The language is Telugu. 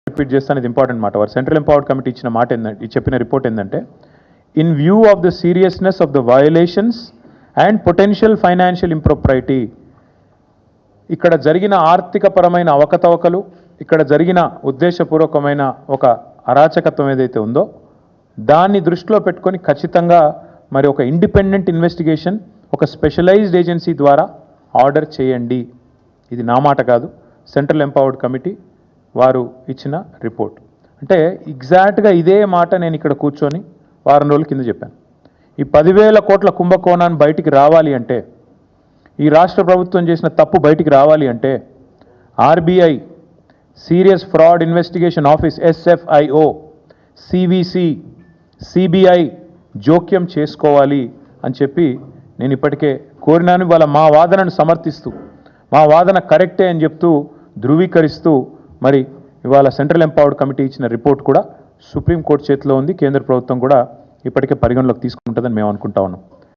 రిపీట్ చేస్తాను, ఇది ఇంపార్టెంట్ మాట. వారు సెంట్రల్ ఎంపవర్డ్ కమిటీ ఇచ్చిన మాట ఏంటంటే, చెప్పిన రిపోర్ట్ ఏంటంటే, in view of the seriousness of the violations and potential financial impropriety, ఇక్కడ జరిగిన ఆర్థికపరమైన అవకతవకలు, ఇక్కడ జరిగిన ఉద్దేశపూర్వకమైన ఒక అరాచకత్వం ఏదైతే ఉందో దాన్ని దృష్టిలో పెట్టుకొని ఖచ్చితంగా మరి ఒక ఇండిపెండెంట్ ఇన్వెస్టిగేషన్ ఒక స్పెషలైజ్డ్ ఏజెన్సీ ద్వారా ఆర్డర్ చేయండి. ఇది నా మాట కాదు, సెంట్రల్ ఎంపవర్డ్ కమిటీ వారు ఇచ్చిన రిపోర్ట్. అంటే ఎగ్జాక్ట్గా ఇదే మాట నేను ఇక్కడ కూర్చొని వారం రోజుల కింద చెప్పాను. ఈ 10,000 కోట్ల కుంభకోణాన్ని బయటికి రావాలి అంటే, ఈ రాష్ట్ర ప్రభుత్వం చేసిన తప్పు బయటికి రావాలి అంటే RBI, serious fraud investigation office SFIO, CVC, CBI జోక్యం చేసుకోవాలి అని చెప్పి నేను ఇప్పటికే కోరినాను. వాళ్ళ మా వాదనను సమర్థిస్తూ, మా వాదన కరెక్టే అని చెప్తూ ధృవీకరిస్తూ మరి ఇవాళ సెంట్రల్ ఎంపవర్డ్ కమిటీ ఇచ్చిన రిపోర్ట్ కూడా సుప్రీంకోర్టు చేతిలో ఉంది. కేంద్ర ప్రభుత్వం కూడా ఇప్పటికే పరిగణలోకి తీసుకుంటుందని మేము అనుకుంటా ఉన్నాం.